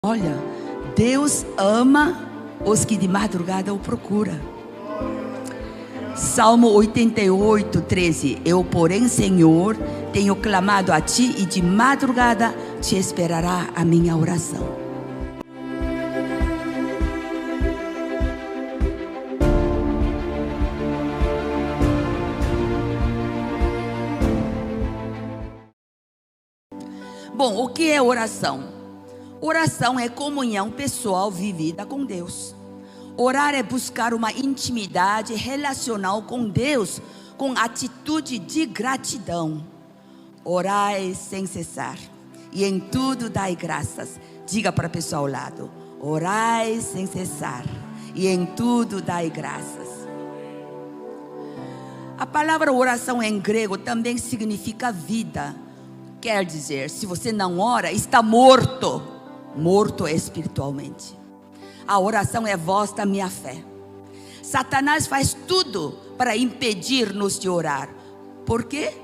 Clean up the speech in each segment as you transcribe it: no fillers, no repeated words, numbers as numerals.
Olha, Deus ama os que de madrugada o procuram. Salmo 88, 13. Eu, porém, Senhor, tenho clamado a Ti e de madrugada Te esperará a minha oração. Bom, o que é oração? Oração é comunhão pessoal vivida com Deus. Orar é buscar uma intimidade relacional com Deus, com atitude de gratidão. Orai sem cessar, e em tudo dai graças. Diga para a pessoa ao lado: orai sem cessar, e em tudo dai graças. A palavra oração em grego também significa vida. Quer dizer, se você não ora, está morto. Morto espiritualmente. A oração é a voz da minha fé. Satanás faz tudo para impedir-nos de orar. Por quê?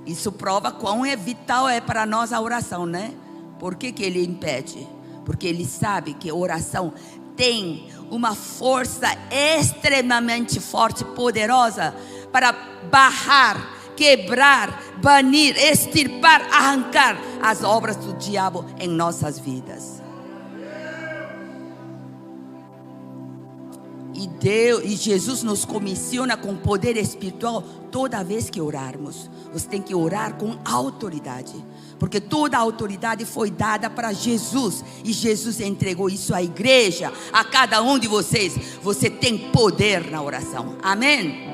Isso prova quão vital é para nós a oração, né? Por que ele impede? Porque ele sabe que a oração tem uma força extremamente forte, poderosa, para barrar, quebrar, banir, extirpar, arrancar as obras do diabo em nossas vidas. E Jesus nos comissiona com poder espiritual toda vez que orarmos. Você tem que orar com autoridade, porque toda a autoridade foi dada para Jesus, e Jesus entregou isso à igreja, a cada um de vocês. Você tem poder na oração. Amém?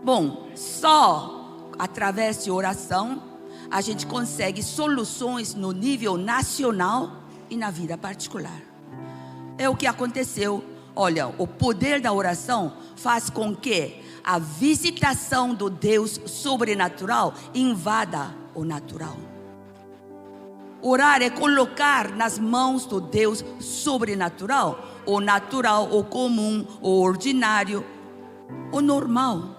Bom, só através de oração a gente consegue soluções no nível nacional e na vida particular. É o que aconteceu. Olha, o poder da oração faz com que a visitação do Deus sobrenatural invada o natural. Orar é colocar nas mãos do Deus sobrenatural o natural, o comum, o ordinário, o normal.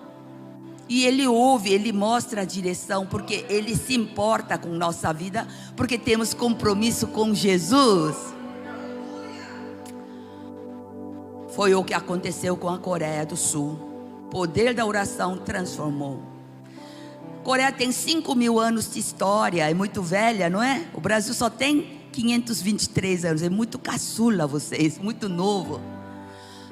E Ele ouve, Ele mostra a direção, porque Ele se importa com nossa vida, porque temos compromisso com Jesus. Foi o que aconteceu com a Coreia do Sul. O poder da oração transformou. A Coreia tem 5.000 anos de história, é muito velha, não é? O Brasil só tem 523 anos, é muito caçula vocês, muito novo.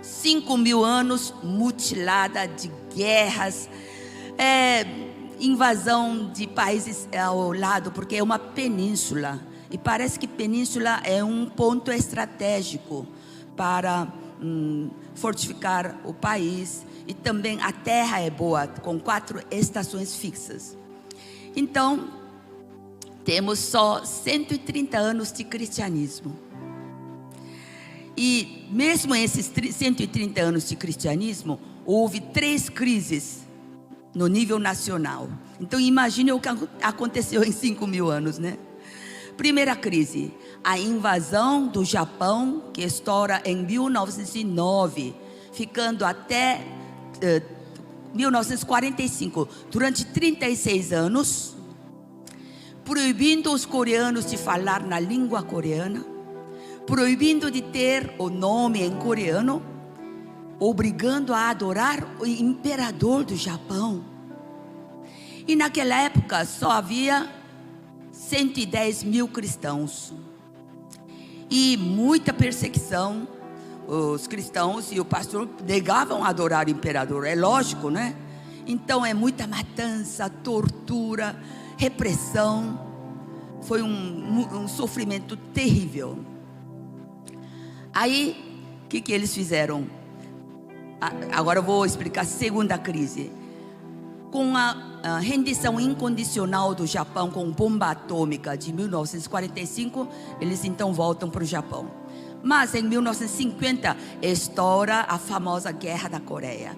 5.000 anos mutilada de guerras, invasão de países ao lado, porque é uma península, e parece que península é um ponto estratégico para fortificar o país, e também a terra é boa, com 4 estações fixas. Então temos só 130 anos de cristianismo, e mesmo esses 130 anos de cristianismo, houve 3 crises no nível nacional. Então imagine o que aconteceu em 5.000 anos, né? Primeira crise, a invasão do Japão, que estoura em 1909, ficando até 1945, durante 36 anos, proibindo os coreanos de falar na língua coreana, proibindo de ter o nome em coreano, obrigando a adorar o imperador do Japão. E naquela época só havia 110 mil cristãos, e muita perseguição. Os cristãos e o pastor negavam adorar o imperador, é lógico, né? Então é muita matança, tortura, repressão. Foi um sofrimento terrível. Aí, o que eles fizeram? Agora eu vou explicar a segunda crise. Com a rendição incondicional do Japão com bomba atômica de 1945, eles então voltam para o Japão. Mas em 1950 estoura a famosa Guerra da Coreia,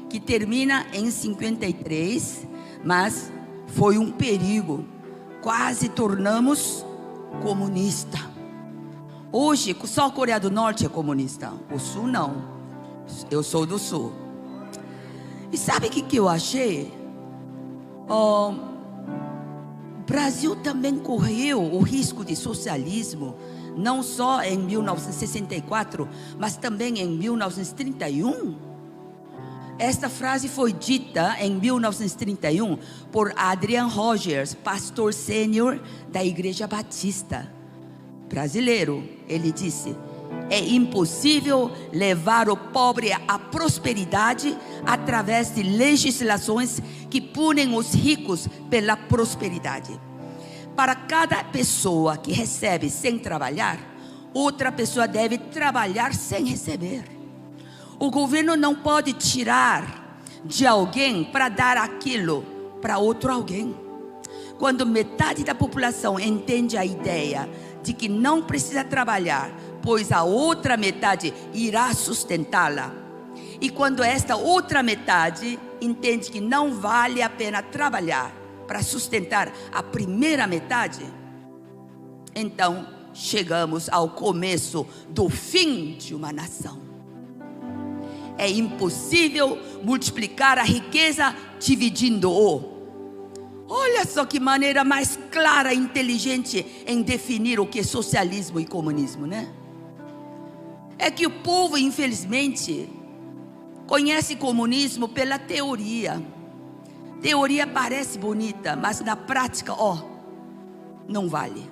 que termina em 53, mas foi um perigo. Quase tornamos comunista. Hoje só a Coreia do Norte é comunista, o Sul não. Eu sou do Sul. E sabe o que eu achei? Brasil também correu o risco de socialismo, não só em 1964, mas também em 1931. Esta frase foi dita em 1931 por Adrian Rogers, pastor sênior da Igreja Batista brasileiro. Ele disse: é impossível levar o pobre à prosperidade através de legislações que punem os ricos pela prosperidade. Para cada pessoa que recebe sem trabalhar, outra pessoa deve trabalhar sem receber. O governo não pode tirar de alguém para dar aquilo para outro alguém. Quando metade da população entende a ideia de que não precisa trabalhar, pois a outra metade irá sustentá-la, e quando esta outra metade entende que não vale a pena trabalhar para sustentar a primeira metade, então chegamos ao começo do fim de uma nação. É impossível multiplicar a riqueza dividindo-o. Olha só que maneira mais clara e inteligente em definir o que é socialismo e comunismo, né? É que o povo, infelizmente, conhece comunismo pela teoria. Teoria parece bonita, mas na prática, não vale.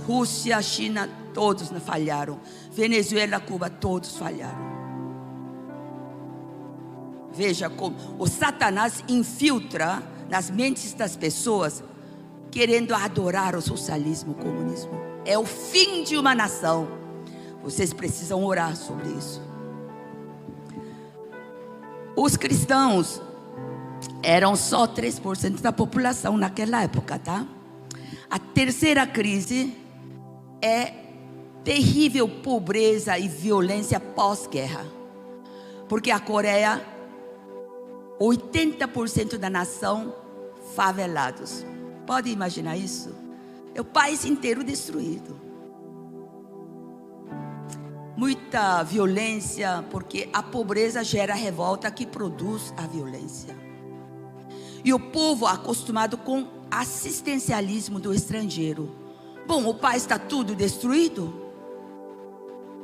Rússia, China, todos falharam. Venezuela, Cuba, todos falharam. Veja como o Satanás infiltra nas mentes das pessoas, querendo adorar o socialismo, o comunismo. É o fim de uma nação. Vocês precisam orar sobre isso. Os cristãos eram só 3% da população naquela época, tá? A terceira crise é terrível pobreza e violência pós-guerra. Porque a Coreia, 80% da nação favelados. Pode imaginar isso? É o país inteiro destruído. Muita violência, porque a pobreza gera revolta que produz a violência. E o povo acostumado com assistencialismo do estrangeiro. Bom, o país está tudo destruído.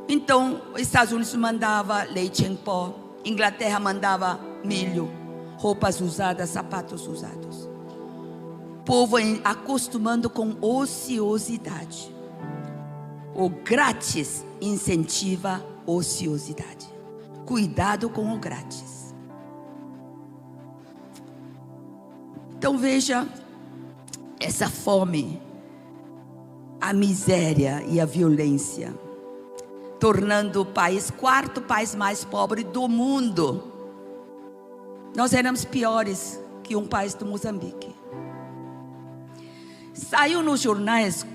Então, os Estados Unidos mandava leite em pó, Inglaterra mandava milho, roupas usadas, sapatos usados. O povo acostumando com ociosidade. O grátis incentiva ociosidade. Cuidado com o grátis. Então veja essa fome, a miséria e a violência, tornando o país quarto país mais pobre do mundo. Nós éramos piores que um país do Moçambique. Saiu nos jornais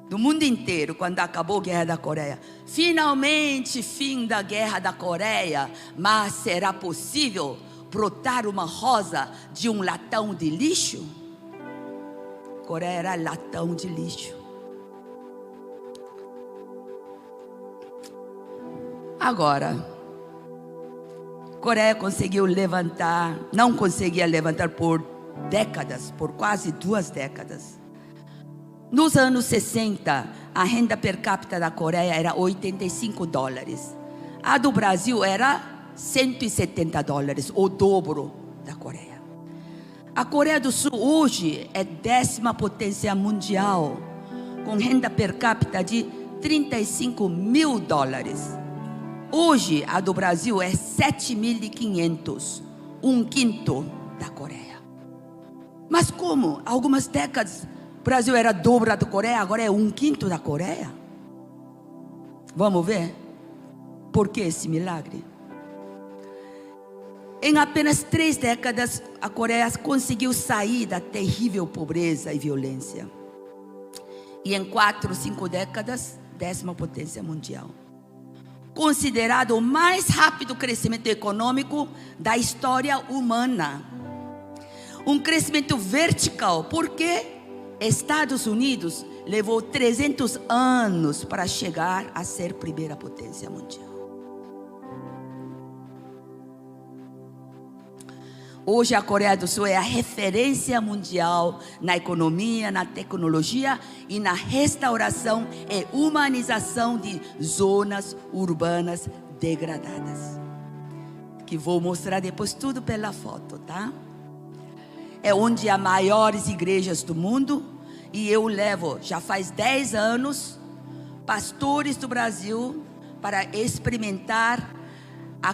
do mundo inteiro quando acabou a Guerra da Coreia. Finalmente, fim da Guerra da Coreia. Mas será possível brotar uma rosa de um latão de lixo? Coreia era latão de lixo. Agora, Coreia conseguiu levantar, não conseguia levantar por décadas, por quase 2 décadas. Nos anos 60, a renda per capita da Coreia era $85. A do Brasil era $170, o dobro da Coreia. A Coreia do Sul hoje é 10ª potência mundial, com renda per capita de $35 mil. Hoje, a do Brasil é 7.500, 1/5 da Coreia. Mas como? Algumas décadas, o Brasil era dobro da Coreia, agora é 1/5 da Coreia? Vamos ver? Por que esse milagre? Em apenas 3 décadas, a Coreia conseguiu sair da terrível pobreza e violência. E em 4, 5 décadas, 10ª potência mundial. Considerado o mais rápido crescimento econômico da história humana. Um crescimento vertical, porque Estados Unidos levou 300 anos para chegar a ser primeira potência mundial. Hoje a Coreia do Sul é a referência mundial na economia, na tecnologia e na restauração e humanização de zonas urbanas degradadas. Que vou mostrar depois tudo pela foto, tá? É onde há maiores igrejas do mundo, e eu levo, já faz 10 anos, pastores do Brasil para experimentar a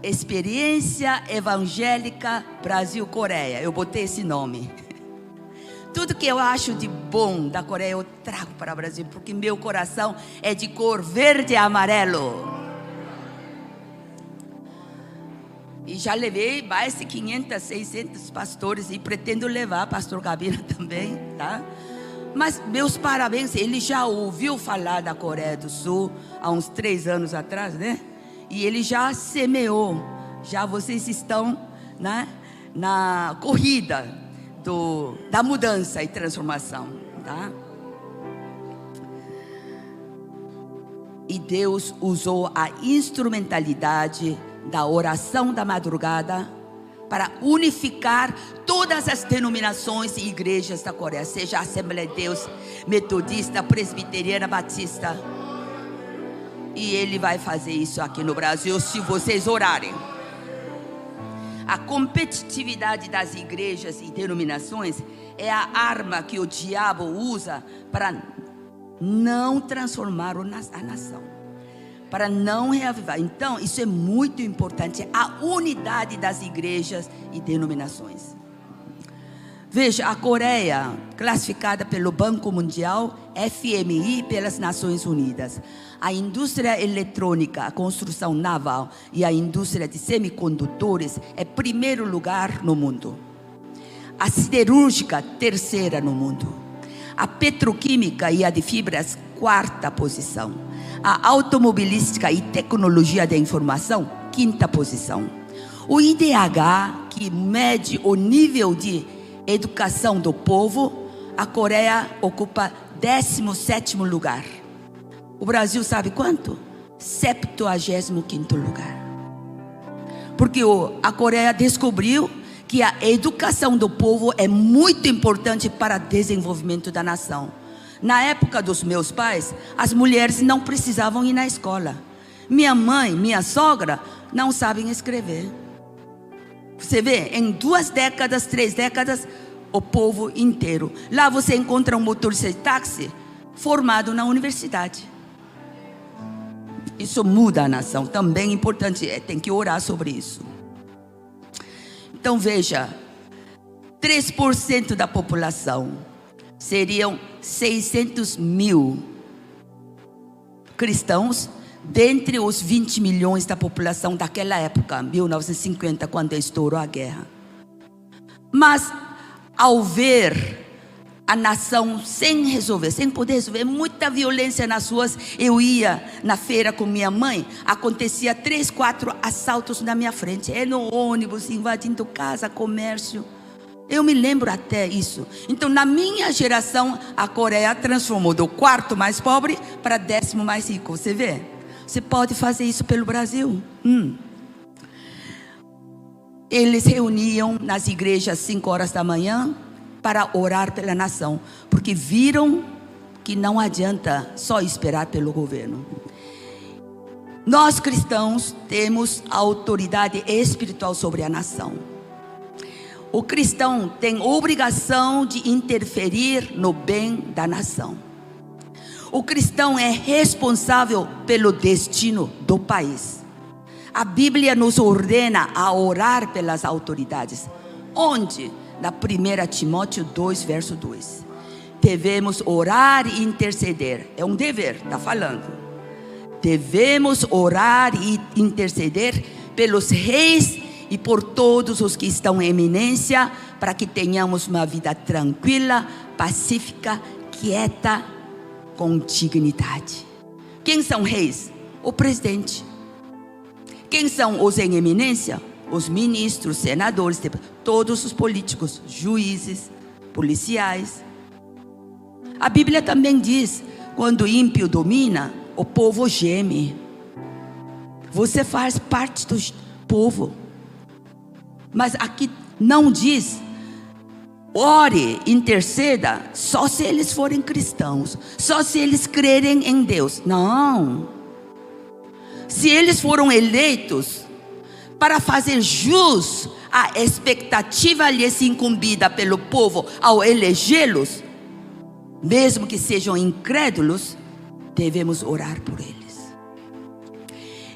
experiência evangélica Brasil-Coreia. Eu botei esse nome. Tudo que eu acho de bom da Coreia eu trago para o Brasil, porque meu coração é de cor verde e amarelo. E já levei mais de 500, 600 pastores, e pretendo levar pastor Gabina também, tá? Mas meus parabéns, ele já ouviu falar da Coreia do Sul há uns 3 anos atrás, né? E ele já semeou, já vocês estão, né, na corrida da mudança e transformação, tá? E Deus usou a instrumentalidade da oração da madrugada para unificar todas as denominações e igrejas da Coreia, seja a Assembleia de Deus, Metodista, Presbiteriana, Batista. E Ele vai fazer isso aqui no Brasil se vocês orarem. A competitividade das igrejas e denominações é a arma que o diabo usa para não transformar a nação, para não reavivar. Então, isso é muito importante, a unidade das igrejas e denominações. Veja, a Coreia, classificada pelo Banco Mundial, FMI, pelas Nações Unidas. A indústria eletrônica, a construção naval e a indústria de semicondutores é primeiro lugar no mundo. A siderúrgica, terceira no mundo. A petroquímica e a de fibras, quarta posição. A automobilística e tecnologia da informação, quinta posição. O IDH, que mede o nível de educação do povo, a Coreia ocupa 17º lugar. O Brasil sabe quanto? 75º lugar. Porque a Coreia descobriu que a educação do povo é muito importante para o desenvolvimento da nação. Na época dos meus pais, as mulheres não precisavam ir na escola. Minha mãe, minha sogra, não sabem escrever. Você vê, em 2 décadas, 3 décadas, o povo inteiro. Lá você encontra um motorista de táxi formado na universidade. Isso muda a nação, também é importante, tem que orar sobre isso. Então veja, 3% da população seriam 600 mil cristãos, dentre os 20 milhões da população daquela época, 1950, quando estourou a guerra. Mas ao ver a nação sem resolver, sem poder resolver, muita violência nas ruas, eu ia na feira com minha mãe, acontecia 3, 4 assaltos na minha frente, no ônibus, invadindo casa, comércio. Eu me lembro até isso. Então, na minha geração, a Coreia transformou do 4º mais pobre para 10º mais rico. Você vê? Você pode fazer isso pelo Brasil. Eles reuniam nas igrejas 5 horas da manhã para orar pela nação, porque viram que não adianta só esperar pelo governo. Nós cristãos temos autoridade espiritual sobre a nação. O cristão tem obrigação de interferir no bem da nação. O cristão é responsável pelo destino do país. A Bíblia nos ordena a orar pelas autoridades. Onde? Na 1 Timóteo 2, verso 2. Devemos orar e interceder. É um dever, está falando. Devemos orar e interceder pelos reis e por todos os que estão em eminência, para que tenhamos uma vida tranquila, pacífica, quieta, com dignidade. Quem são reis? O presidente. Quem são os em eminência? Os ministros, senadores, todos os políticos, juízes, policiais. A Bíblia também diz, quando o ímpio domina, o povo geme. Você faz parte do povo. Mas aqui Não diz, ore, interceda, só se eles forem cristãos, só se eles crerem em Deus. Não. Se eles foram eleitos para fazer jus à expectativa lhes incumbida pelo povo ao elegê-los, mesmo que sejam incrédulos, devemos orar por eles.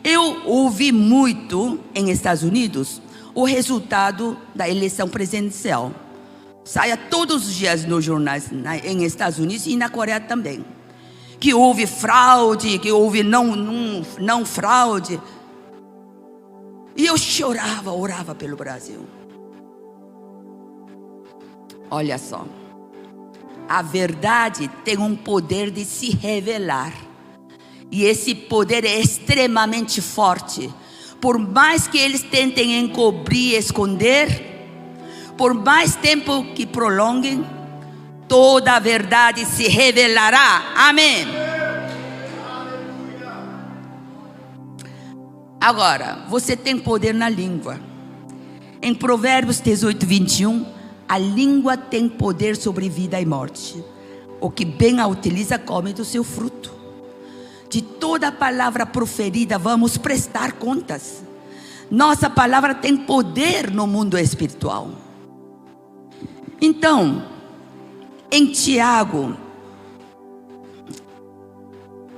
Eu ouvi muito em Estados Unidos o resultado da eleição presidencial. Saia todos os dias nos jornais em Estados Unidos e na Coreia também, que houve fraude, que houve não fraude. E eu chorava, orava pelo Brasil. Olha só, a verdade tem um poder de se revelar, e esse poder é extremamente forte. Por mais que eles tentem encobrir, esconder, por mais tempo que prolonguem, toda a verdade se revelará. Amém. Agora, você tem poder na língua. Em Provérbios 18, 21, a língua tem poder sobre vida e morte. O que bem a utiliza come do seu fruto. De toda a palavra proferida vamos prestar contas. Nossa palavra tem poder no mundo espiritual. Então, em Tiago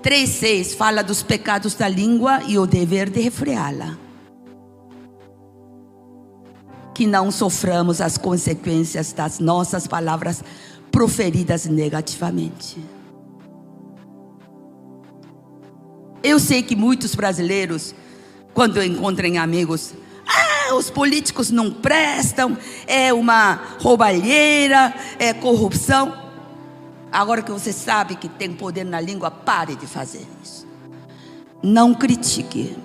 3,6 fala dos pecados da língua e o dever de refreá-la, que não soframos as consequências das nossas palavras proferidas negativamente. Eu sei que muitos brasileiros, quando encontram amigos, os políticos não prestam, é uma roubalheira, é corrupção. Agora que você sabe que tem poder na língua, pare de fazer isso. Não critique.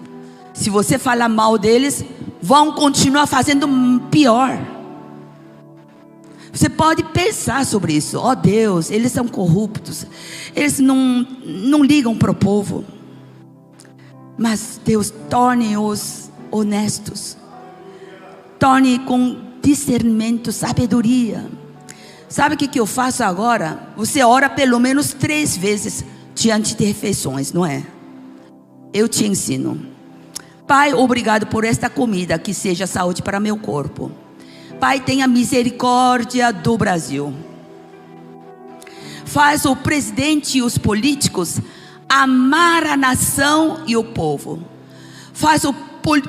Se você falar mal deles, vão continuar fazendo pior. Você pode pensar sobre isso. Oh Deus, eles são corruptos, eles não ligam para o povo. Mas Deus, torne-os honestos, torne com discernimento, sabedoria. Sabe o que eu faço agora? Você ora pelo menos 3 vezes diante de refeições, não é? Eu te ensino. Pai, obrigado por esta comida, que seja saúde para meu corpo. Pai, tenha misericórdia do Brasil. Faz o presidente e os políticos amar a nação e o povo. Faz o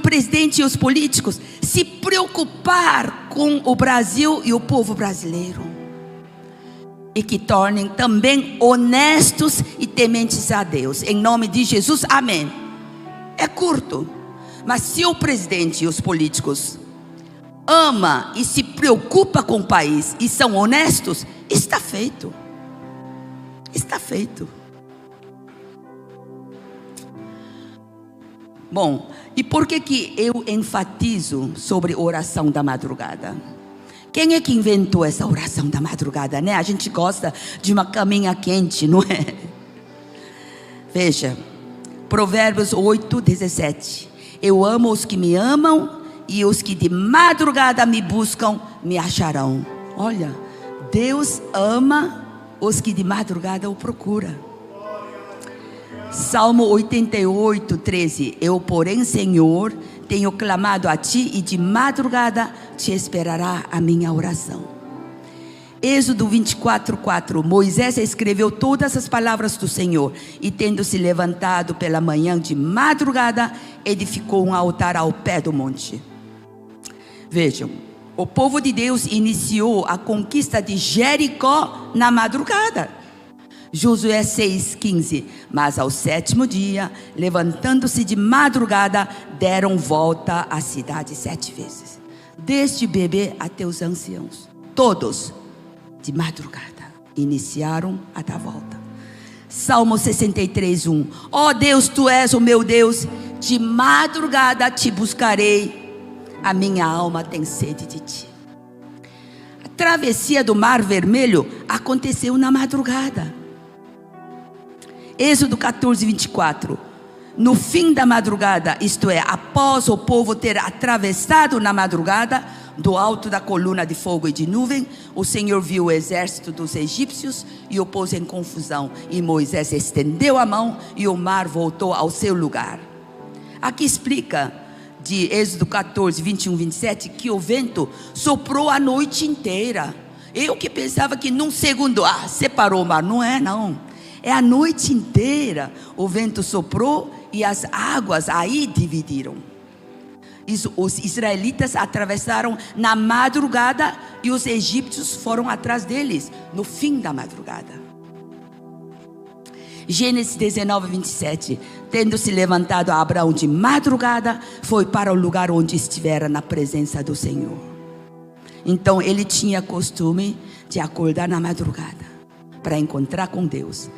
presidente e os políticos se preocupar com o Brasil e o povo brasileiro. E que tornem também honestos e tementes a Deus. Em nome de Jesus, amém. É curto, mas se o presidente e os políticos amam e se preocupam com o país e são honestos, está feito. Está feito. Bom, e por que eu enfatizo sobre oração da madrugada? Quem é que inventou essa oração da madrugada, né? A gente gosta de uma caminha quente, não é? Veja, Provérbios 8, 17. Eu amo os que me amam, e os que de madrugada me buscam me acharão. Olha, Deus ama os que de madrugada o procuram. Salmo 88, 13. Eu, porém, Senhor, tenho clamado a ti, e de madrugada te esperará a minha oração. Êxodo 24, 4. Moisés escreveu todas as palavras do Senhor, e tendo se levantado pela manhã de madrugada, edificou um altar ao pé do monte. Vejam, o povo de Deus iniciou a conquista de Jericó na madrugada. Josué 6,15. Mas ao 7º dia, levantando-se de madrugada, deram volta à cidade 7 vezes, desde bebê até os anciãos, todos de madrugada iniciaram a dar volta. Salmo 63, 1. Ó Deus, tu és o meu Deus, de madrugada te buscarei, a minha alma tem sede de ti. A travessia do Mar Vermelho aconteceu na madrugada. Êxodo 14, 24. No fim da madrugada, isto é, após o povo ter atravessado na madrugada, do alto da coluna de fogo e de nuvem, o Senhor viu o exército dos egípcios e o pôs em confusão. E Moisés estendeu a mão e o mar voltou ao seu lugar. Aqui explica, de Êxodo 14, 21, 27, que o vento soprou a noite inteira. Eu que pensava que num segundo, separou o mar. Não é, não. É a noite inteira. O vento soprou e as águas aí dividiram. Os israelitas atravessaram na madrugada e os egípcios foram atrás deles no fim da madrugada. Gênesis 19, 27. Tendo se levantado Abraão de madrugada, foi para o lugar onde estivera na presença do Senhor. Então ele tinha costume de acordar na madrugada para encontrar com Deus.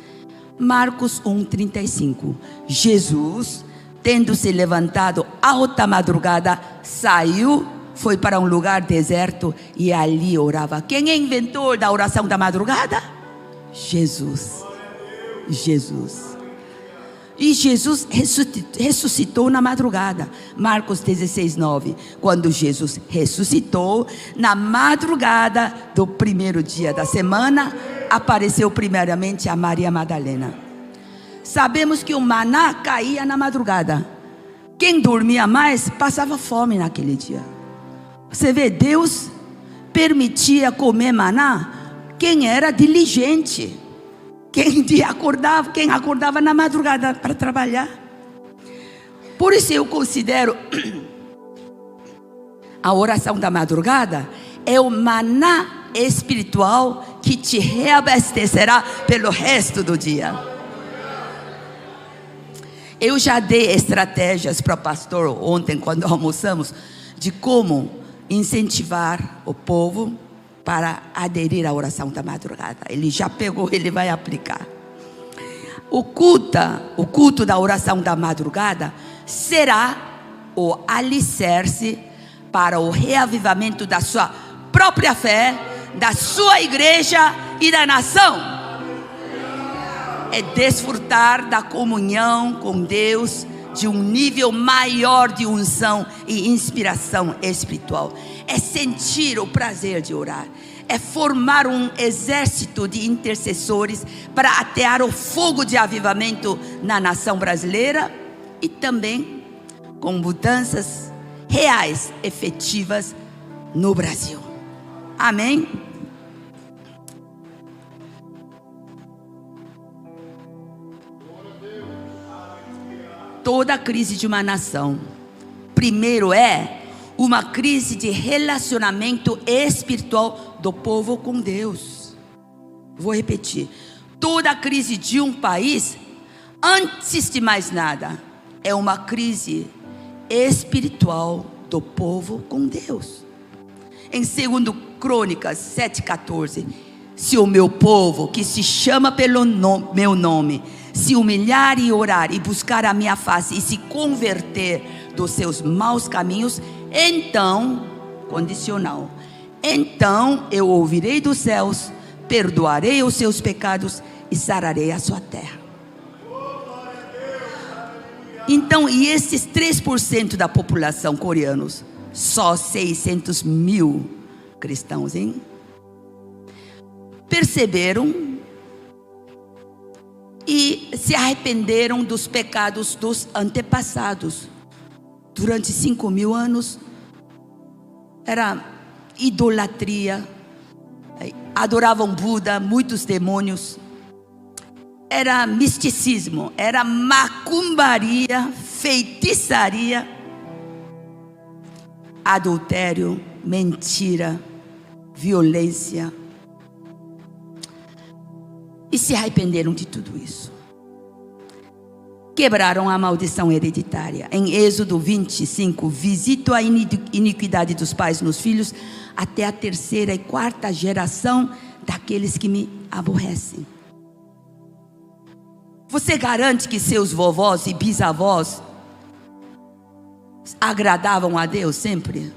Marcos 1:35. Jesus, tendo se levantado alta madrugada, saiu, foi para um lugar deserto e ali orava. Quem é inventor da oração da madrugada? Jesus. E Jesus ressuscitou na madrugada. Marcos 16:9. Quando Jesus ressuscitou na madrugada do primeiro dia da semana, apareceu primeiramente a Maria Madalena. Sabemos que o maná caía na madrugada. Quem dormia mais passava fome naquele dia. Você vê, Deus permitia comer maná quem era diligente, quem acordava na madrugada para trabalhar. Por isso eu considero a oração da madrugada é o maná espiritual que te reabastecerá pelo resto do dia. Eu já dei estratégias para o pastor ontem, quando almoçamos, de como incentivar o povo para aderir à oração da madrugada. Ele já pegou, ele vai aplicar. O culto da oração da madrugada será o alicerce para o reavivamento da sua própria fé, da sua igreja e da nação. É desfrutar da comunhão com Deus, de um nível maior de unção e inspiração espiritual. É sentir o prazer de orar. É formar um exército de intercessores para atear o fogo de avivamento na nação brasileira e também com mudanças reais, efetivas no Brasil. Amém? Toda crise de uma nação, primeiro é uma crise de relacionamento espiritual do povo com Deus. Vou repetir. Toda crise de um país, antes de mais nada, é uma crise espiritual do povo com Deus. Em 2 Crônicas 7,14, se o meu povo, que se chama pelo meu nome, se humilhar e orar e buscar a minha face e se converter dos seus maus caminhos, então, condicional, então eu ouvirei dos céus, perdoarei os seus pecados e sararei a sua terra. Então, e esses 3% da população coreanos, só 600 mil cristãos, hein? Perceberam e se arrependeram dos pecados dos antepassados. Durante 5.000 anos era idolatria, adoravam Buda, muitos demônios, era misticismo, era macumbaria, feitiçaria, adultério, mentira, violência. E se arrependeram de tudo isso. Quebraram a maldição hereditária. Em Êxodo 25, visito a iniquidade dos pais nos filhos, até a 3ª e 4ª geração daqueles que me aborrecem. Você garante que seus vovós e bisavós agradavam a Deus sempre?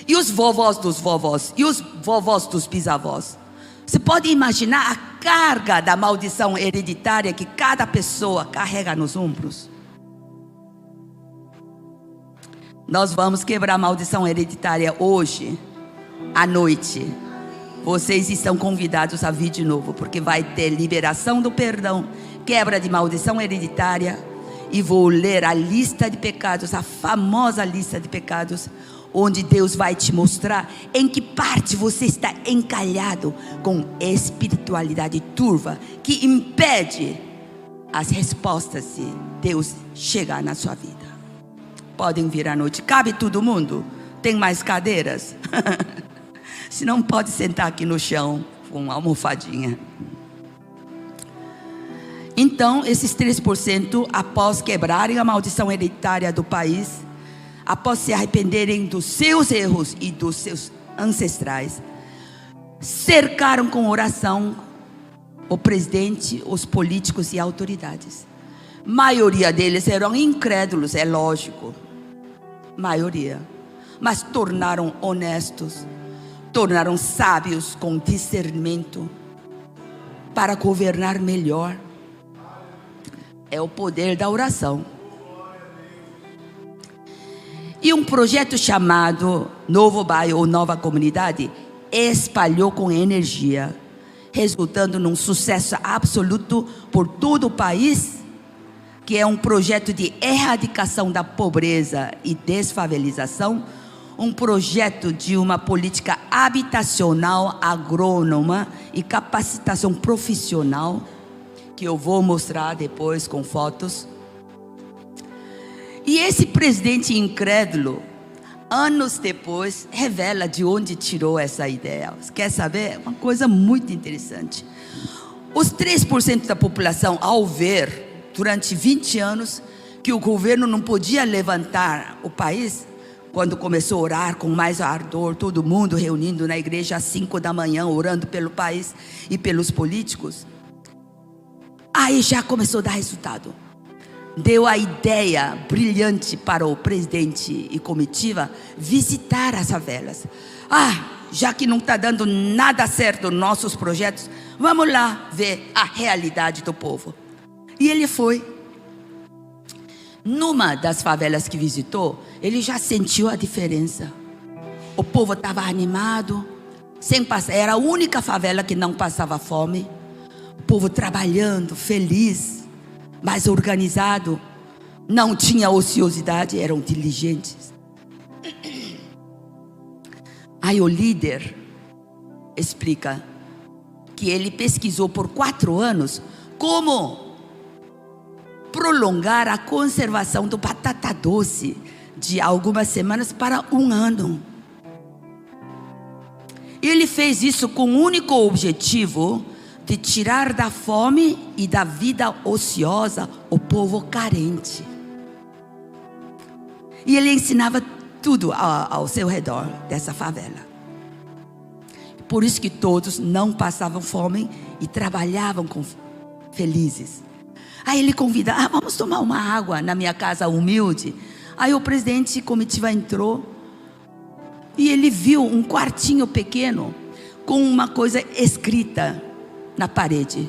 E os vovós dos vovós? E os vovós dos bisavós? Você pode imaginar a carga da maldição hereditária que cada pessoa carrega nos ombros? Nós vamos quebrar a maldição hereditária hoje, à noite. Vocês estão convidados a vir de novo, porque vai ter liberação do perdão, quebra de maldição hereditária. E vou ler a lista de pecados, a famosa lista de pecados, onde Deus vai te mostrar em que parte você está encalhado com espiritualidade turva, que impede as respostas de Deus chegar na sua vida. Podem vir à noite. Cabe todo mundo? Tem mais cadeiras? Se não, pode sentar aqui no chão com uma almofadinha. Então, esses 3%, após quebrarem a maldição hereditária do país, após se arrependerem dos seus erros e dos seus ancestrais, cercaram com oração o presidente, os políticos e autoridades. Maioria deles eram incrédulos, é lógico. Maioria. Mas tornaram honestos, tornaram sábios com discernimento para governar melhor. É o poder da oração. E um projeto chamado Novo Bairro ou Nova Comunidade espalhou com energia, resultando num sucesso absoluto por todo o país, que é um projeto de erradicação da pobreza e desfavelização, um projeto de uma política habitacional, agrônoma e capacitação profissional, que eu vou mostrar depois com fotos. E esse presidente incrédulo, anos depois, revela de onde tirou essa ideia. Você quer saber? Uma coisa muito interessante. Os 3% da população, ao ver, durante 20 anos, que o governo não podia levantar o país, quando começou a orar com mais ardor, todo mundo reunindo na igreja às 5 da manhã, orando pelo país e pelos políticos, aí já começou a dar resultado. Deu a ideia brilhante para o presidente e comitiva visitar as favelas. Já que não está dando nada certo nos nossos projetos, vamos lá ver a realidade do povo. E ele foi. Numa das favelas que visitou, ele já sentiu a diferença. O povo estava animado, sem passar. Era a única favela que não passava fome. O povo trabalhando, feliz, mais organizado, não tinha ociosidade, eram diligentes. Aí o líder explica que ele pesquisou por 4 anos como prolongar a conservação do batata doce de algumas semanas para 1 ano. Ele fez isso com o único objetivo de tirar da fome e da vida ociosa o povo carente. E ele ensinava tudo ao seu redor dessa favela. Por isso que todos não passavam fome e trabalhavam felizes. Aí ele convida, vamos tomar uma água na minha casa humilde. Aí o presidente e comitiva entrou e ele viu um quartinho pequeno com uma coisa escrita na parede.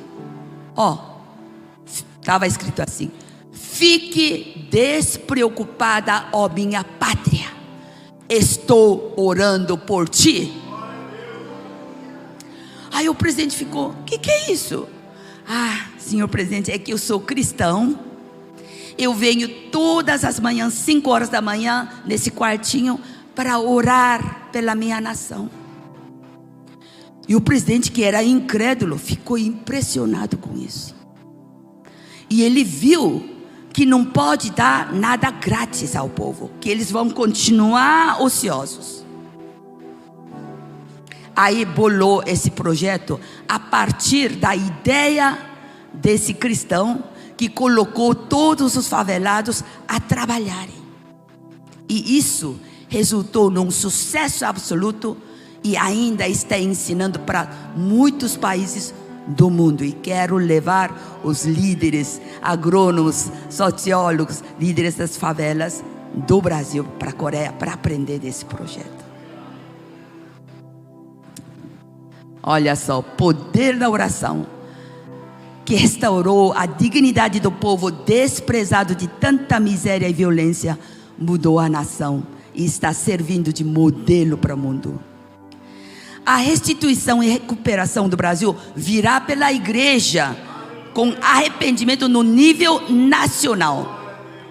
Estava escrito assim: fique despreocupada, ó minha pátria, estou orando por ti. Aí o presidente ficou, o que é isso? Senhor presidente, é que eu sou cristão. Eu venho todas as manhãs, 5 horas da manhã, nesse quartinho, para orar pela minha nação. E o presidente, que era incrédulo, ficou impressionado com isso. E ele viu que não pode dar nada grátis ao povo, que eles vão continuar ociosos. Aí bolou esse projeto a partir da ideia desse cristão que colocou todos os favelados a trabalharem. E isso resultou num sucesso absoluto e ainda está ensinando para muitos países do mundo. E quero levar os líderes, agrônomos, sociólogos, líderes das favelas do Brasil para a Coreia para aprender desse projeto. Olha só, o poder da oração que restaurou a dignidade do povo desprezado de tanta miséria e violência, mudou a nação e está servindo de modelo para o mundo. A restituição e recuperação do Brasil virá pela igreja, com arrependimento no nível nacional.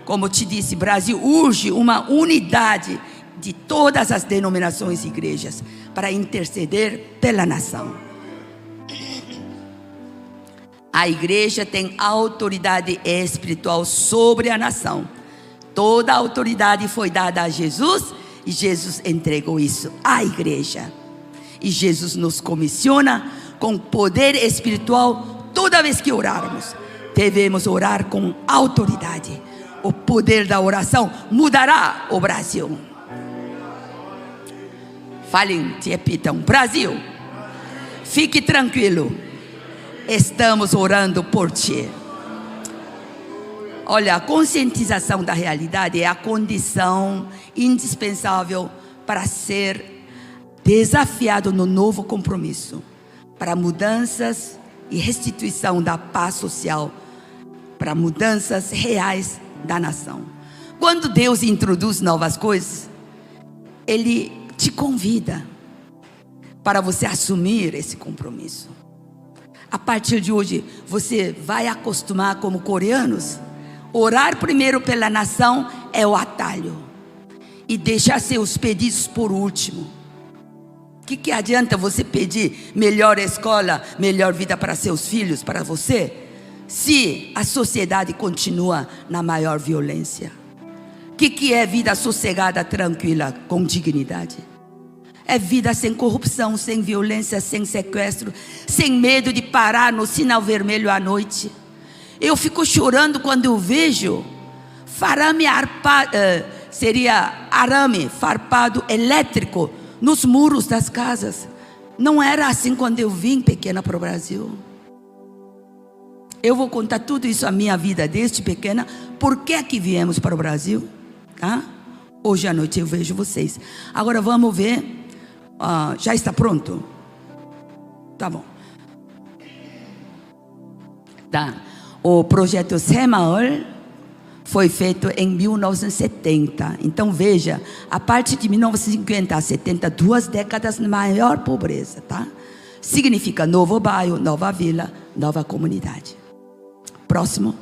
Como te disse, Brasil urge uma unidade de todas as denominações e igrejas para interceder pela nação. A igreja tem autoridade espiritual sobre a nação. Toda a autoridade foi dada a Jesus e Jesus entregou isso à igreja. E Jesus nos comissiona com poder espiritual toda vez que orarmos. Devemos orar com autoridade. O poder da oração mudará o Brasil. Falem, repitam: Brasil, fique tranquilo, estamos orando por ti. Olha, a conscientização da realidade é a condição indispensável para ser desafiado no novo compromisso, para mudanças e restituição da paz social, para mudanças reais da nação. Quando Deus introduz novas coisas, Ele te convida para você assumir esse compromisso. A partir de hoje, você vai acostumar como coreanos, orar primeiro pela nação é o atalho, e deixar seus pedidos por último. O que adianta você pedir melhor escola, melhor vida para seus filhos, para você, se a sociedade continua na maior violência? O que é vida sossegada, tranquila, com dignidade? É vida sem corrupção, sem violência, sem sequestro, sem medo de parar no sinal vermelho à noite. Eu fico chorando quando eu vejo arame farpado elétrico nos muros das casas. Não era assim quando eu vim pequena para o Brasil. Eu vou contar tudo isso, a minha vida desde pequena. Por que que viemos para o Brasil? Tá? Hoje à noite eu vejo vocês. Agora vamos ver. Já está pronto? Tá bom. Tá. O projeto Semaol foi feito em 1970. Então veja, a partir de 1950 a 70, 2 décadas na maior pobreza, tá? Significa novo bairro, nova vila, nova comunidade. Próximo.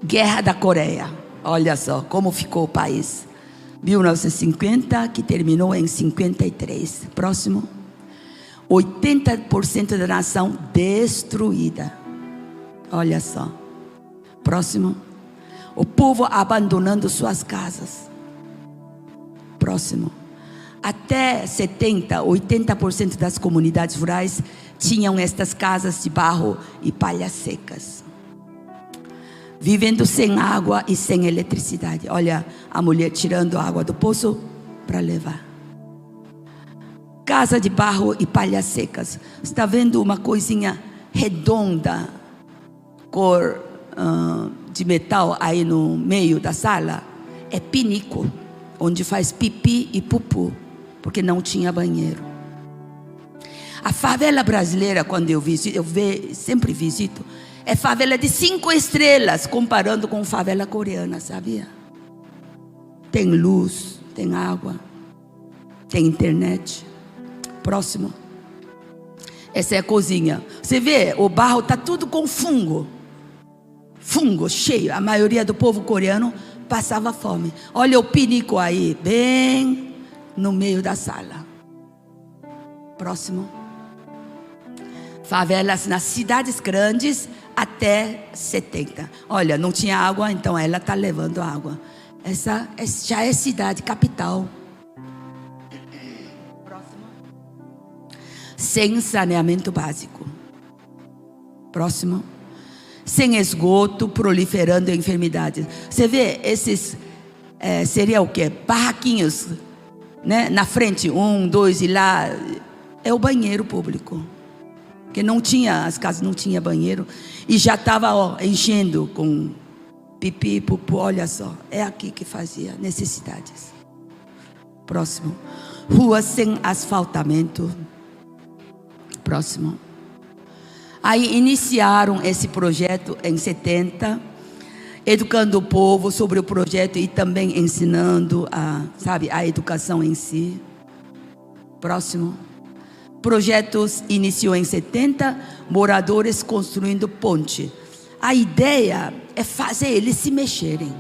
Guerra da Coreia. Olha só como ficou o país. 1950, que terminou em 53. Próximo. 80% da nação destruída. Olha só. Próximo. O povo abandonando suas casas. Próximo. Até 70, 80% das comunidades rurais tinham estas casas de barro e palhas secas, vivendo sem água e sem eletricidade. Olha a mulher tirando a água do poço para levar. Casa de barro e palhas secas. Está vendo uma coisinha redonda, cor de metal aí no meio da sala? É pinico, onde faz pipi e pupu, porque não tinha banheiro. A favela brasileira, quando eu visito, sempre visito, é favela de 5 estrelas, comparando com favela coreana, sabia? Tem luz, tem água, tem internet. Próximo. Essa é a cozinha. Você vê, o barro está tudo com fungo. Fungo cheio. A maioria do povo coreano passava fome. Olha o pinico aí, bem no meio da sala. Próximo. Favelas nas cidades grandes até 70. Olha, não tinha água, então ela está levando água. Essa já é cidade capital. Próximo. Sem saneamento básico. Próximo. Sem esgoto, proliferando enfermidades. Você vê esses, seria o quê? Barraquinhos, né? Na frente, 1, 2 e lá. É o banheiro público. Porque não tinha, as casas não tinham banheiro. E já estava enchendo com pipi, pupu, olha só. É aqui que fazia necessidades. Próximo. Ruas sem asfaltamento. Próximo. Aí iniciaram esse projeto em 70. educando o povo sobre o projeto e também ensinando a educação em si. Próximo. Projetos iniciou em 70, moradores construindo ponte. A ideia é fazer eles se mexerem.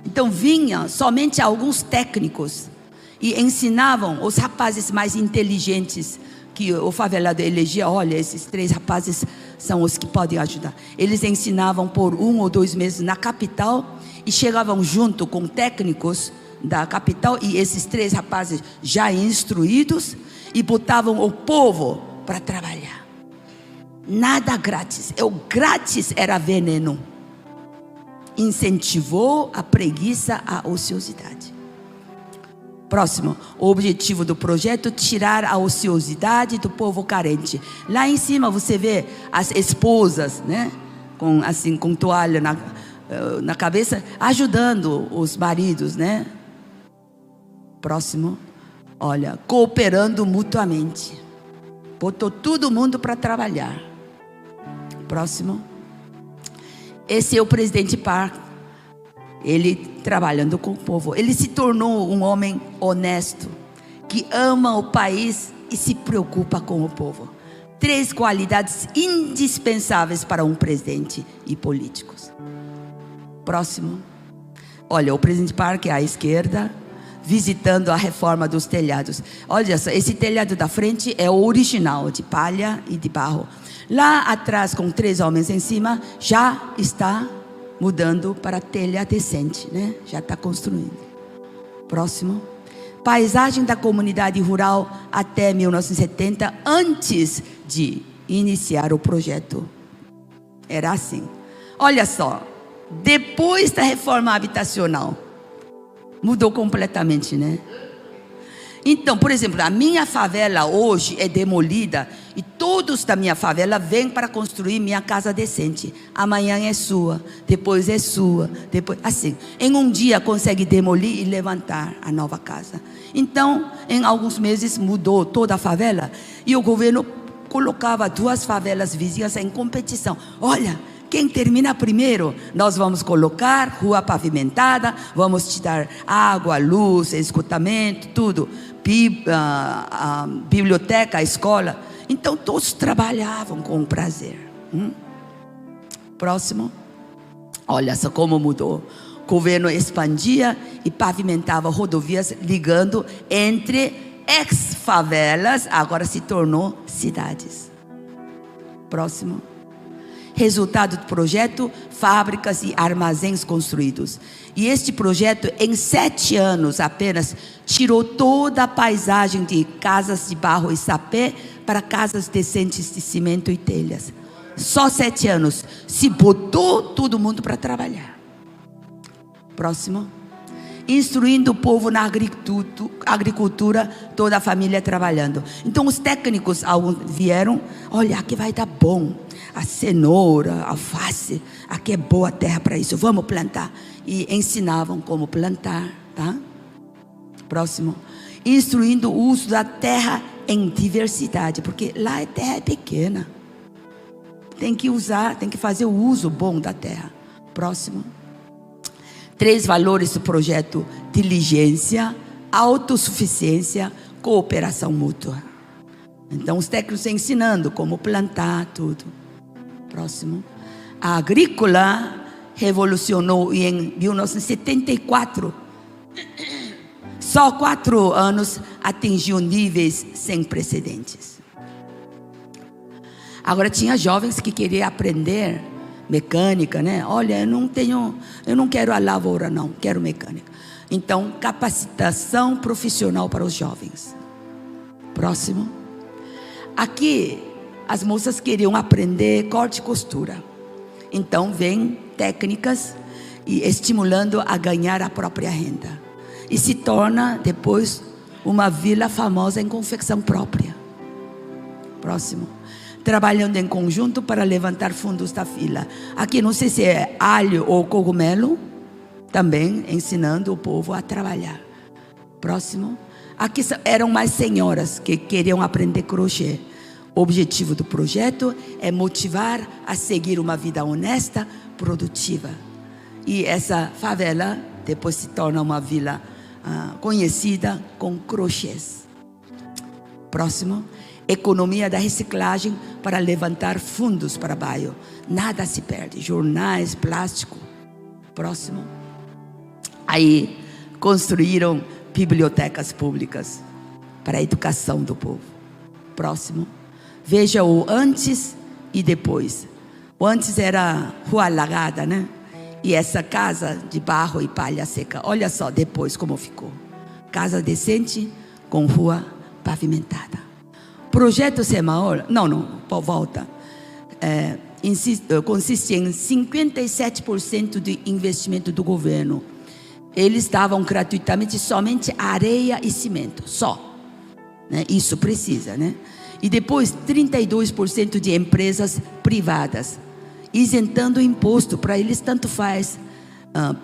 Então vinha somente alguns técnicos e ensinavam os rapazes mais inteligentes que o favelado elegia. Olha, esses 3 rapazes são os que podem ajudar. Eles ensinavam por 1 ou 2 meses na capital e chegavam junto com técnicos da capital e esses 3 rapazes já instruídos e botavam o povo para trabalhar. Nada grátis. O grátis era veneno. Incentivou a preguiça, a ociosidade. Próximo. O objetivo do projeto: tirar a ociosidade do povo carente. Lá em cima você vê as esposas, né, com toalha na cabeça, ajudando os maridos, né? Próximo. Olha, cooperando mutuamente. Botou todo mundo para trabalhar. Próximo. Esse é o presidente Park. Ele trabalhando com o povo. Ele se tornou um homem honesto, que ama o país e se preocupa com o povo. 3 qualidades indispensáveis para um presidente e políticos. Próximo. Olha, o presidente Park à esquerda, visitando a reforma dos telhados. Olha só, esse telhado da frente é o original, de palha e de barro. Lá atrás, com 3 homens em cima, já está mudando para telha decente, né? Já está construindo. Próximo. Paisagem da comunidade rural até 1970, antes de iniciar o projeto. Era assim. Olha só, depois da reforma habitacional, mudou completamente, né? Então, por exemplo, a minha favela hoje é demolida e todos da minha favela vêm para construir minha casa decente. Amanhã é sua, depois é sua, depois assim. Em um dia consegue demolir e levantar a nova casa. Então, em alguns meses mudou toda a favela e o governo colocava 2 favelas vizinhas em competição. Olha, quem termina primeiro, nós vamos colocar rua pavimentada, vamos te dar água, luz, esgotamento, tudo, biblioteca, escola. Então todos trabalhavam com prazer. Próximo. Olha só como mudou. O governo expandia e pavimentava rodovias ligando entre ex-favelas, agora se tornou cidades. Próximo. Resultado do projeto: fábricas e armazéns construídos. E este projeto, em 7 anos apenas, tirou toda a paisagem de casas de barro e sapé para casas decentes de cimento e telhas. Só 7 anos se botou todo mundo para trabalhar. Próximo. Instruindo o povo na agricultura, toda a família trabalhando. Então os técnicos vieram: olha, aqui vai dar bom, a cenoura, a alface, aqui é boa terra para isso, vamos plantar. E ensinavam como plantar, tá? Próximo. Instruindo o uso da terra em diversidade, porque lá a terra é pequena, tem que usar, tem que fazer o uso bom da terra. Próximo. 3 valores do projeto: diligência, autossuficiência, cooperação mútua. Então os técnicos ensinando como plantar tudo. Próximo. A agrícola revolucionou e em 1974, só 4 anos, atingiu níveis sem precedentes. Agora tinha jovens que queriam aprender mecânica, né? Olha, eu não quero a lavoura, não, quero mecânica. Então, capacitação profissional para os jovens. Próximo. Aqui, as moças queriam aprender corte e costura. Então, vem técnicas e estimulando a ganhar a própria renda. E se torna, depois, uma vila famosa em confecção própria. Próximo. Trabalhando em conjunto para levantar fundos da fila. Aqui não sei se é alho ou cogumelo, também ensinando o povo a trabalhar. Próximo. Aqui eram mais senhoras que queriam aprender crochê. O objetivo do projeto é motivar a seguir uma vida honesta, produtiva. E essa favela depois se torna uma vila conhecida com crochês. Próximo. Economia da reciclagem para levantar fundos para bairro. Nada se perde. Jornais, plástico. Próximo. Aí construíram bibliotecas públicas para a educação do povo. Próximo. Veja o antes e depois. O antes era rua alagada, né? E essa casa de barro e palha seca. Olha só depois como ficou. Casa decente com rua pavimentada. Projeto Semaol, volta. Consiste em 57% de investimento do governo. Eles davam gratuitamente somente areia e cimento, só. Né? Isso precisa, né? E depois 32% de empresas privadas, isentando o imposto. Para eles tanto faz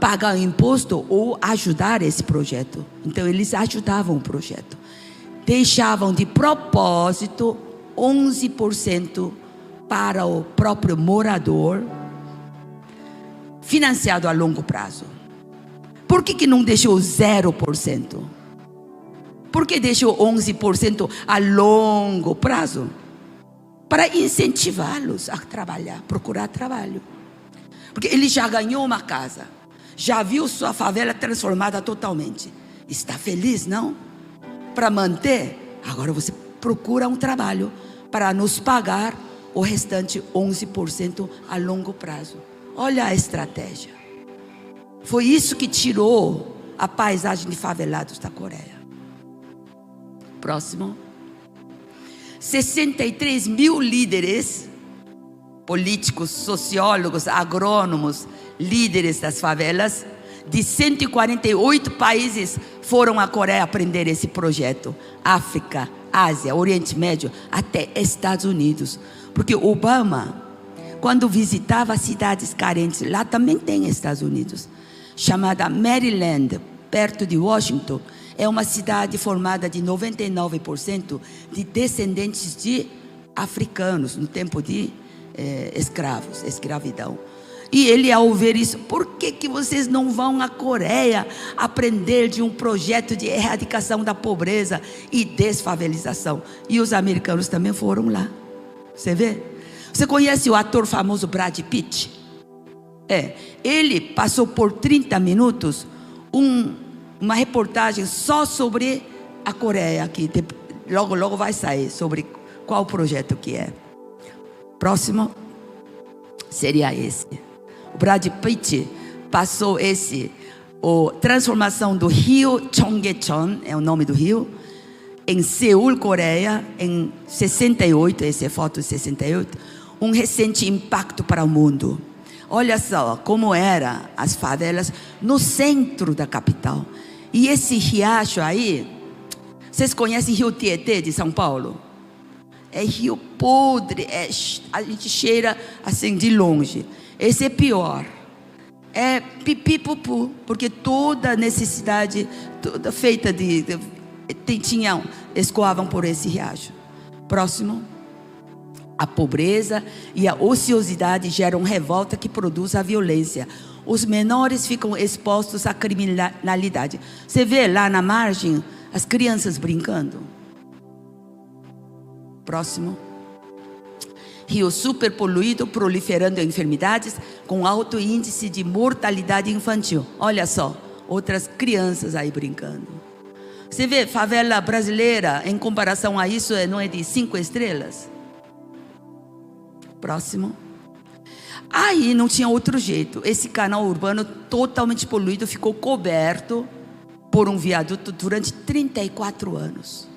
pagar o imposto ou ajudar esse projeto. Então eles ajudavam o projeto. Deixavam de propósito 11% para o próprio morador, financiado a longo prazo. Por que não deixou 0%? Por que deixou 11% a longo prazo? Para incentivá-los a trabalhar, procurar trabalho. Porque ele já ganhou uma casa, já viu sua favela transformada totalmente. Está feliz, não? Para manter, agora você procura um trabalho para nos pagar o restante 11% a longo prazo. Olha a estratégia. Foi isso que tirou a paisagem de favelados da Coreia. Próximo. 63 mil líderes políticos, sociólogos, agrônomos, líderes das favelas de 148 países foram à Coreia aprender esse projeto. África, Ásia, Oriente Médio, até Estados Unidos. Porque Obama, quando visitava cidades carentes, lá também tem Estados Unidos, chamada Maryland, perto de Washington, é uma cidade formada de 99% de descendentes de africanos, no tempo de escravidão. E ele, ao ver isso, por que vocês não vão à Coreia aprender de um projeto de erradicação da pobreza e desfavelização? E os americanos também foram lá. Você vê? Você conhece o ator famoso Brad Pitt? Ele passou por 30 minutos uma reportagem só sobre a Coreia, que logo vai sair, sobre qual projeto que é. Próximo seria esse. O Brad Pitt passou transformação do rio Cheonggyecheon, é o nome do rio, em Seul, Coreia, em 68, essa é foto de 68, um recente impacto para o mundo. Olha só como eram as favelas no centro da capital. E esse riacho aí, vocês conhecem Rio Tietê de São Paulo? É rio podre, a gente cheira assim de longe. Esse é pior. É pipi-pupu, porque toda necessidade, toda feita escoavam por esse riacho. Próximo. A pobreza e a ociosidade geram revolta que produz a violência. Os menores ficam expostos à criminalidade. Você vê lá na margem as crianças brincando. Próximo. Rio superpoluído, proliferando enfermidades com alto índice de mortalidade infantil. Olha só, outras crianças aí brincando. Você vê, favela brasileira, em comparação a isso, não é de 5 estrelas? Próximo. Aí não tinha outro jeito. Esse canal urbano totalmente poluído ficou coberto por um viaduto durante 34 anos.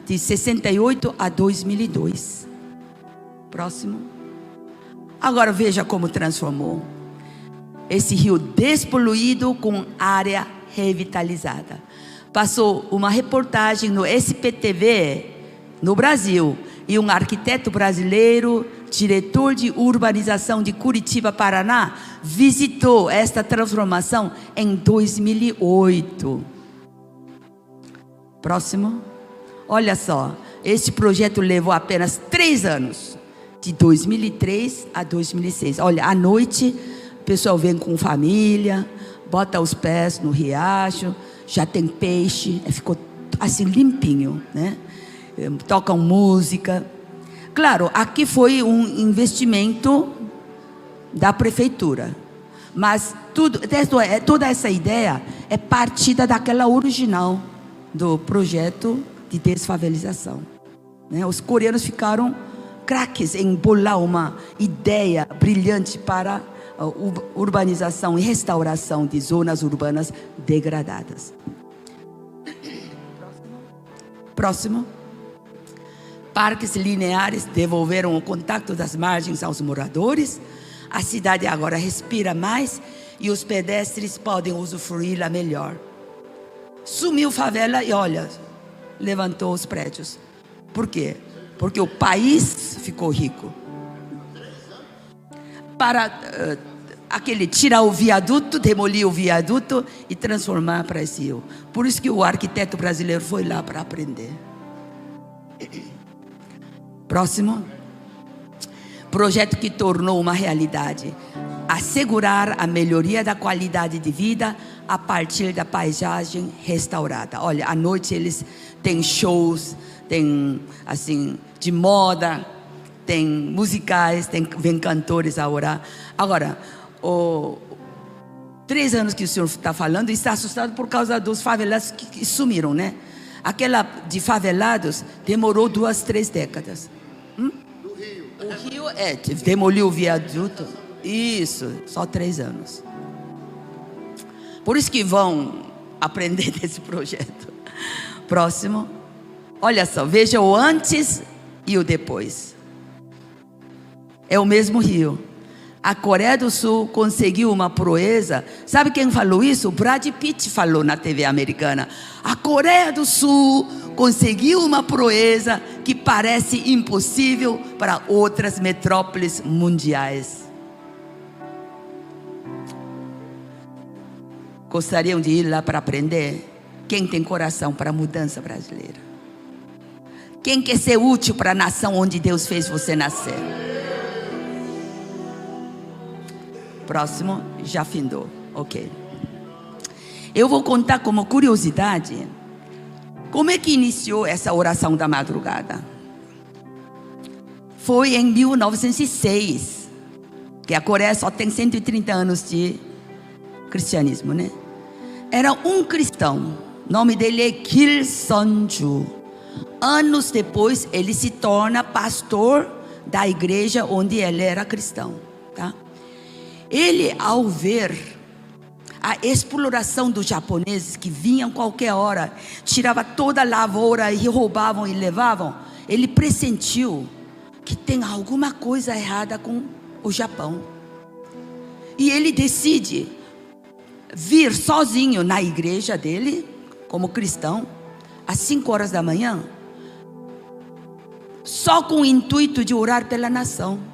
De 68 a 2002. Próximo. Agora veja como transformou. Esse rio despoluído com área revitalizada. Passou uma reportagem no SPTV no Brasil. E um arquiteto brasileiro, diretor de urbanização de Curitiba, Paraná, visitou esta transformação em 2008. Próximo. Olha só, este projeto levou apenas 3 anos, de 2003 a 2006. Olha, à noite O pessoal vem com família, bota os pés no riacho, já tem peixe, ficou assim limpinho, né? Tocam música. Claro, aqui foi um investimento da prefeitura, mas toda essa ideia é partida daquela original do projeto de desfavelização, né? Os coreanos ficaram craques em bolar uma ideia brilhante para a urbanização e restauração de zonas urbanas degradadas. Próximo. Parques lineares devolveram o contato das margens aos moradores. A cidade agora respira mais e os pedestres podem usufruí-la melhor. Sumiu favela e olha, levantou os prédios. Por quê? Porque o país ficou rico. Para tirar o viaduto, demolir o viaduto e transformar para esse rio. Por isso que o arquiteto brasileiro foi lá para aprender. Próximo. Projeto que tornou uma realidade: assegurar a melhoria da qualidade de vida a partir da paisagem restaurada. Olha, à noite eles têm shows, tem assim de moda, tem musicais, vem cantores a orar. Agora, 3 anos que o senhor está falando, está assustado por causa dos favelados que sumiram, né? Aquela de favelados demorou 2, 3 décadas. O Rio demoliu o viaduto. Isso, só 3 anos. Por isso que vão aprender desse projeto. Próximo. Olha só, veja o antes e o depois. É o mesmo rio. A Coreia do Sul conseguiu uma proeza. Sabe quem falou isso? O Brad Pitt falou na TV americana. A Coreia do Sul conseguiu uma proeza que parece impossível para outras metrópoles mundiais. Gostariam de ir lá para aprender? Quem tem coração para a mudança brasileira? Quem quer ser útil para a nação onde Deus fez você nascer? Próximo, já findou. Ok. Eu vou contar como curiosidade como é que iniciou essa oração da madrugada. Foi em 1906, que a Coreia só tem 130 anos de cristianismo, né? Era um cristão, o nome dele é Kim Sun-ju. Anos depois ele se torna pastor da igreja onde ele era cristão, tá? Ele, ao ver a exploração dos japoneses que vinham qualquer hora, tirava toda a lavoura e roubavam e levavam, ele pressentiu que tem alguma coisa errada com o Japão. E ele decide vir sozinho na igreja dele, como cristão, às 5 horas da manhã, só com o intuito de orar pela nação.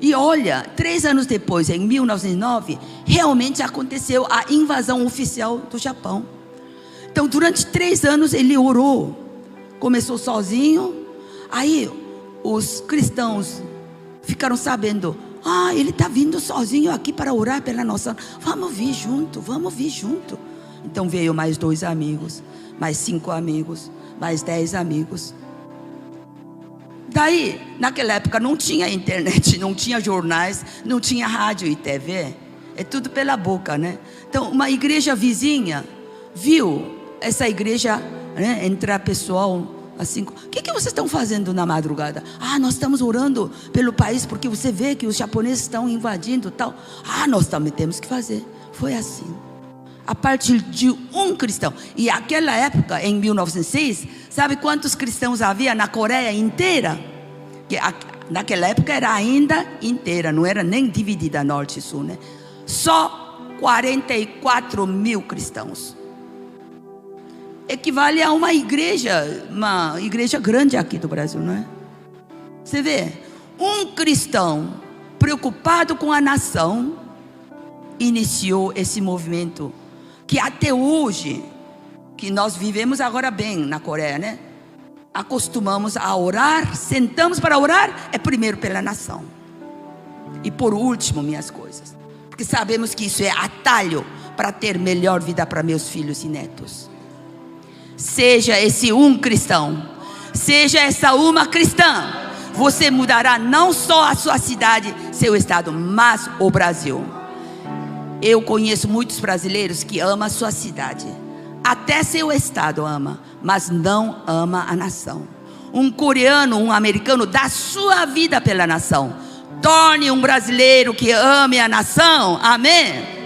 E olha, 3 anos depois, em 1909, realmente aconteceu a invasão oficial do Japão. Então, durante 3 anos ele orou. Começou sozinho. Aí, os cristãos ficaram sabendo: ele está vindo sozinho aqui para orar pela nossa. Vamos vir junto, vamos vir junto. Então veio mais 2 amigos, mais 5 amigos, mais 10 amigos. Daí, naquela época não tinha internet, não tinha jornais, não tinha rádio e TV. É tudo pela boca, né? Então, uma igreja vizinha viu essa igreja, né, entrar pessoal assim: o que vocês estão fazendo na madrugada? Nós estamos orando pelo país, porque você vê que os japoneses estão invadindo tal. Nós também temos que fazer. Foi assim, a partir de um cristão. E naquela época, em 1906, sabe quantos cristãos havia na Coreia inteira? Que naquela época era ainda inteira, não era nem dividida norte e sul, né? Só 44 mil cristãos. Equivale a uma igreja grande aqui do Brasil, não é? Você vê, um cristão preocupado com a nação iniciou esse movimento que até hoje, que nós vivemos agora bem na Coreia, né? Acostumamos a orar, sentamos para orar, é primeiro pela nação. E por último, minhas coisas, porque sabemos que isso é atalho para ter melhor vida para meus filhos e netos. Seja esse um cristão, seja essa uma cristã, você mudará não só a sua cidade, seu estado, mas o Brasil. Eu conheço muitos brasileiros que amam a sua cidade, até seu estado ama, mas não ama a nação. Um coreano, um americano dá sua vida pela nação. Torne um brasileiro que ame a nação. Amém.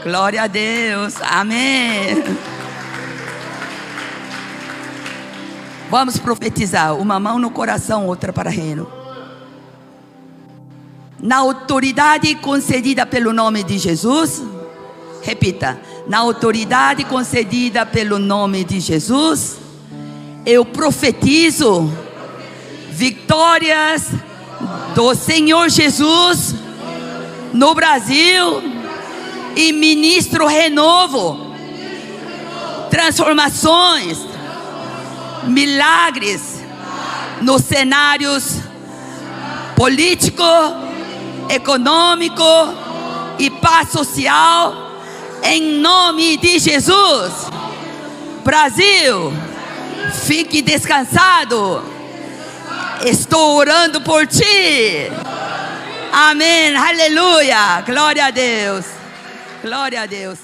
Glória a Deus. Amém. Vamos profetizar. Uma mão no coração, outra para o reino. Na autoridade concedida pelo nome de Jesus. Repita. Na autoridade concedida pelo nome de Jesus, eu profetizo vitórias do Senhor Jesus no Brasil e ministro renovo, transformações, milagres nos cenários político, econômico e paz social, em nome de Jesus. Brasil, fique descansado. Estou orando por ti. Amém. Aleluia. Glória a Deus. Glória a Deus.